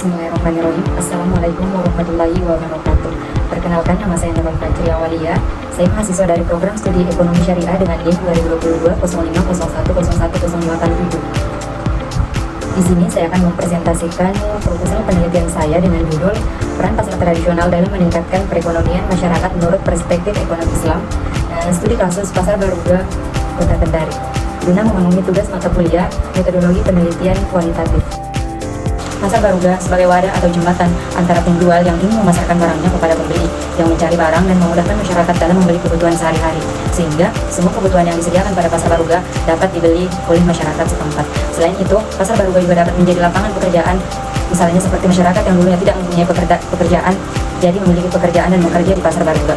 Bismillahirrahmanirrahim. Assalamualaikum warahmatullahi wabarakatuh. Perkenalkan, nama saya Nurul Fajri Awalia. Saya mahasiswa dari program studi ekonomi syariah dengan NIM 2022 Di sini saya akan mempresentasikan proposal penelitian saya dengan judul Peran Pasar Tradisional dalam Meningkatkan Perekonomian Masyarakat Menurut Perspektif Ekonomi Islam, Studi Kasus Pasar Baruga, Kota Kendari, guna memenuhi tugas mata kuliah Metodologi Penelitian Kualitatif. Pasar Baruga sebagai wadah atau jembatan antara penjual yang ingin memasarkan barangnya kepada pembeli yang mencari barang dan memudahkan masyarakat dalam membeli kebutuhan sehari-hari, sehingga semua kebutuhan yang disediakan pada Pasar Baruga dapat dibeli oleh masyarakat setempat. Selain itu, Pasar Baruga juga dapat menjadi lapangan pekerjaan, misalnya seperti masyarakat yang dulunya tidak mempunyai pekerjaan, jadi memiliki pekerjaan dan bekerja di Pasar Baruga,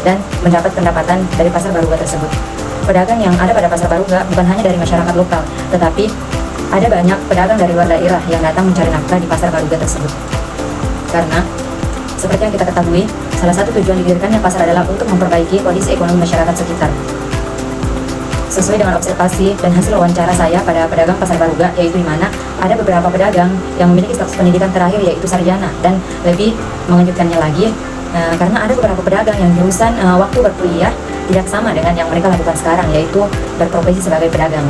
dan mendapat pendapatan dari Pasar Baruga tersebut. Pedagang yang ada pada Pasar Baruga bukan hanya dari masyarakat lokal, tetapi ada banyak pedagang dari luar daerah yang datang mencari nafkah di Pasar Baruga tersebut. Karena, seperti yang kita ketahui, salah satu tujuan didirikannya pasar adalah untuk memperbaiki kondisi ekonomi masyarakat sekitar. Sesuai dengan observasi dan hasil wawancara saya pada pedagang Pasar Baruga, yaitu di mana ada beberapa pedagang yang memiliki status pendidikan terakhir yaitu sarjana, dan lebih mengejutkannya lagi, karena ada beberapa pedagang yang jurusan waktu berkuliah tidak sama dengan yang mereka lakukan sekarang, yaitu berprofesi sebagai pedagang.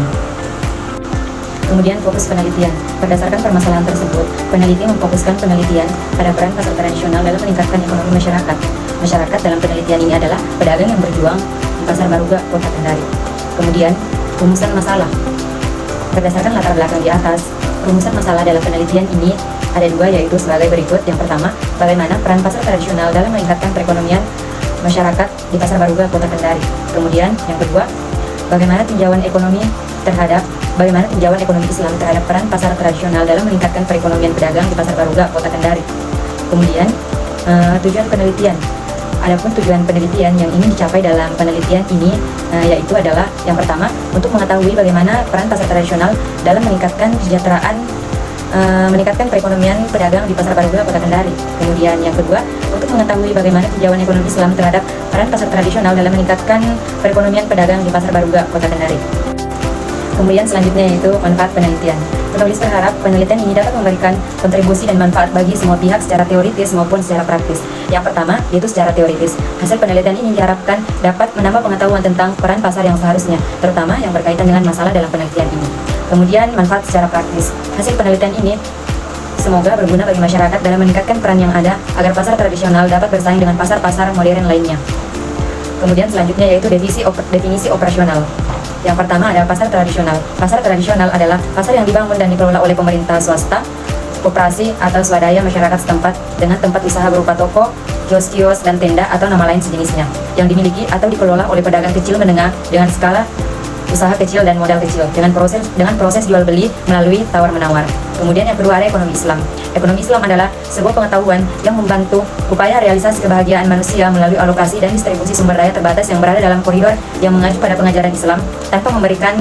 Kemudian fokus penelitian. Berdasarkan permasalahan tersebut, peneliti memfokuskan penelitian pada peran pasar tradisional dalam meningkatkan ekonomi masyarakat. Masyarakat dalam penelitian ini adalah pedagang yang berjuang di Pasar Baruga, Kota Kendari. Kemudian, rumusan masalah. Berdasarkan latar belakang di atas, rumusan masalah dalam penelitian ini ada dua, yaitu sebagai berikut. Yang pertama, bagaimana peran pasar tradisional dalam meningkatkan perekonomian masyarakat di Pasar Baruga, Kota Kendari. Kemudian, yang kedua, bagaimana tinjauan ekonomi Islam terhadap peran pasar tradisional dalam meningkatkan perekonomian pedagang di Pasar Baruga, Kota Kendari. Kemudian, tujuan penelitian. Adapun tujuan penelitian yang ingin dicapai dalam penelitian ini yaitu adalah yang pertama, untuk mengetahui bagaimana peran pasar tradisional dalam meningkatkan kesejahteraan, meningkatkan perekonomian pedagang di Pasar Baruga, Kota Kendari. Kemudian yang kedua, untuk mengetahui bagaimana tinjauan ekonomi Islam terhadap peran pasar tradisional dalam meningkatkan perekonomian pedagang di Pasar Baruga, Kota Kendari. Kemudian selanjutnya yaitu manfaat penelitian. Penulis berharap penelitian ini dapat memberikan kontribusi dan manfaat bagi semua pihak secara teoritis maupun secara praktis. Yang pertama yaitu secara teoritis. Hasil penelitian ini diharapkan dapat menambah pengetahuan tentang peran pasar yang seharusnya, terutama yang berkaitan dengan masalah dalam penelitian ini. Kemudian manfaat secara praktis. Hasil penelitian ini semoga berguna bagi masyarakat dalam meningkatkan peran yang ada agar pasar tradisional dapat bersaing dengan pasar-pasar modern lainnya. Kemudian selanjutnya yaitu definisi operasional. Yang pertama adalah pasar tradisional. Pasar tradisional adalah pasar yang dibangun dan dikelola oleh pemerintah swasta, koperasi atau swadaya masyarakat setempat dengan tempat usaha berupa toko, kios-kios, dan tenda atau nama lain sejenisnya, yang dimiliki atau dikelola oleh pedagang kecil menengah dengan skala usaha kecil dan modal kecil dengan proses jual beli melalui tawar-menawar. Kemudian yang kedua ada ekonomi Islam. Ekonomi Islam adalah sebuah pengetahuan yang membantu upaya realisasi kebahagiaan manusia melalui alokasi dan distribusi sumber daya terbatas yang berada dalam koridor yang mengacu pada pengajaran Islam, tanpa memberikan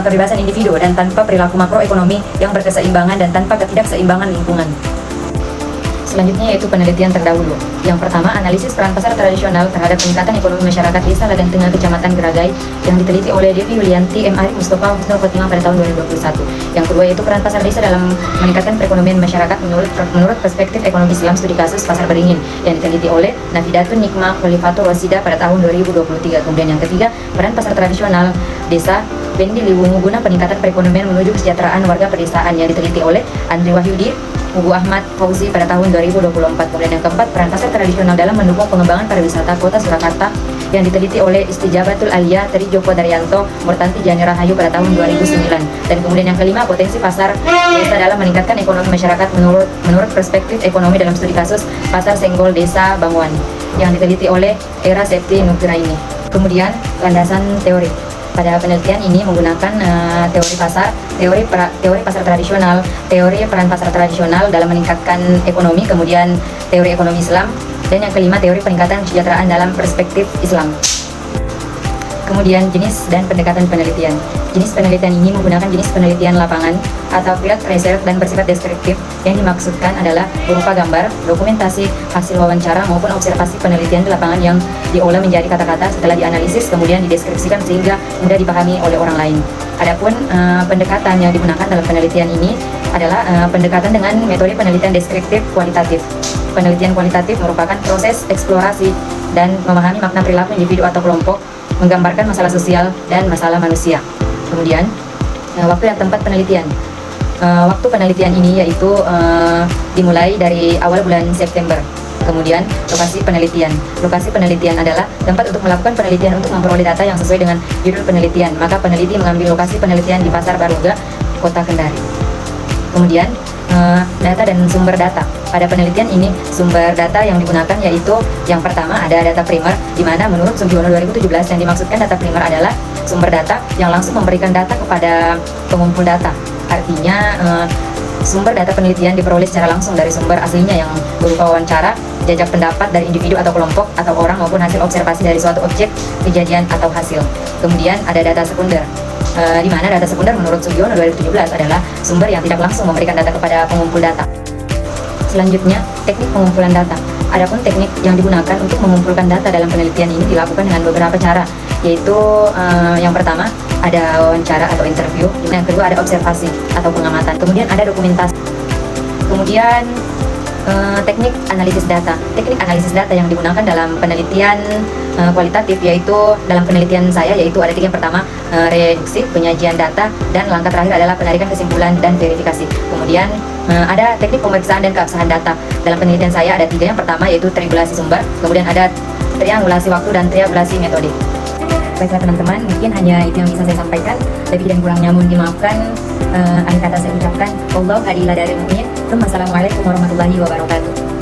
kebebasan individu dan tanpa perilaku makroekonomi yang berkeseimbangan dan tanpa ketidakseimbangan lingkungan. Selanjutnya yaitu penelitian terdahulu. Yang pertama, analisis peran pasar tradisional terhadap peningkatan ekonomi masyarakat Desa Ladang Tengah, Kecamatan Geragai, yang diteliti oleh Devi Yulianti, M. Arif Mustafa, Husnul Khotimah pada tahun 2021. Yang kedua yaitu peran pasar desa dalam meningkatkan perekonomian masyarakat menurut perspektif ekonomi Islam, studi kasus Pasar Beringin, yang diteliti oleh Nafidatun Nikmah Khalifatul Rasidah pada tahun 2023. Kemudian yang ketiga, peran pasar tradisional desa Bendi Liwungu guna peningkatan perekonomian menuju kesejahteraan warga pedesaan, yang diteliti oleh Andri Wahyudi, Hugo Ahmad Fauzi pada tahun 2024. Kemudian yang keempat, peran pasar tradisional dalam mendukung pengembangan pariwisata Kota Surakarta, yang diteliti oleh Istijabatul Aliyah Tri Joko Daryanto Murtanti Jani Rahayu pada tahun 2009. Dan kemudian yang kelima, potensi pasar desa dalam meningkatkan ekonomi masyarakat menurut perspektif ekonomi dalam studi kasus Pasar Senggol Desa Bangwan, yang diteliti oleh Era Septi Nugraini. Kemudian landasan teori. Pada penelitian ini menggunakan teori pasar, teori pasar tradisional, teori peran pasar tradisional dalam meningkatkan ekonomi, kemudian teori ekonomi Islam, dan yang kelima teori peningkatan kesejahteraan dalam perspektif Islam. Kemudian jenis dan pendekatan penelitian. Jenis penelitian ini menggunakan jenis penelitian lapangan atau field research dan bersifat deskriptif, yang dimaksudkan adalah berupa gambar, dokumentasi, hasil wawancara maupun observasi penelitian di lapangan yang diolah menjadi kata-kata setelah dianalisis kemudian dideskripsikan sehingga mudah dipahami oleh orang lain. Adapun pendekatan yang digunakan dalam penelitian ini adalah pendekatan dengan metode penelitian deskriptif kualitatif. Penelitian kualitatif merupakan proses eksplorasi dan memahami makna perilaku individu atau kelompok, menggambarkan masalah sosial dan masalah manusia. Kemudian, waktu dan tempat penelitian. Waktu penelitian ini yaitu dimulai dari awal bulan September. Kemudian, lokasi penelitian. Lokasi penelitian adalah tempat untuk melakukan penelitian untuk memperoleh data yang sesuai dengan judul penelitian. Maka peneliti mengambil lokasi penelitian di Pasar Baruga, Kota Kendari. Kemudian, data dan sumber data. Pada penelitian ini, sumber data yang digunakan yaitu yang pertama ada data primer, di mana menurut Sugiono 2017 yang dimaksudkan data primer adalah sumber data yang langsung memberikan data kepada pengumpul data. Artinya, sumber data penelitian diperoleh secara langsung dari sumber aslinya yang berupa wawancara, jajak pendapat dari individu atau kelompok atau orang maupun hasil observasi dari suatu objek, kejadian atau hasil. Kemudian ada data sekunder, di mana data sekunder menurut Sugiono 2017 adalah sumber yang tidak langsung memberikan data kepada pengumpul data. Selanjutnya, teknik pengumpulan data. Adapun teknik yang digunakan untuk mengumpulkan data dalam penelitian ini dilakukan dengan beberapa cara, yaitu yang pertama ada wawancara atau interview, yang kedua ada observasi atau pengamatan, kemudian ada dokumentasi, kemudian teknik analisis data. Teknik analisis data yang digunakan dalam penelitian kualitatif yaitu dalam penelitian saya yaitu ada tiga. Yang pertama reduksi, penyajian data, dan langkah terakhir adalah penarikan kesimpulan dan verifikasi. Kemudian ada teknik pemeriksaan dan keabsahan data. Dalam penelitian saya ada tiga. Yang pertama yaitu triangulasi sumber, kemudian ada triangulasi waktu dan triangulasi metode. Baiklah teman-teman, mungkin hanya itu yang bisa saya sampaikan. Lebih dan kurangnya mohon dimaafkan. Akhir kata saya ucapkan, Wallahu a'lam bishawab. Assalamualaikum warahmatullahi wabarakatuh.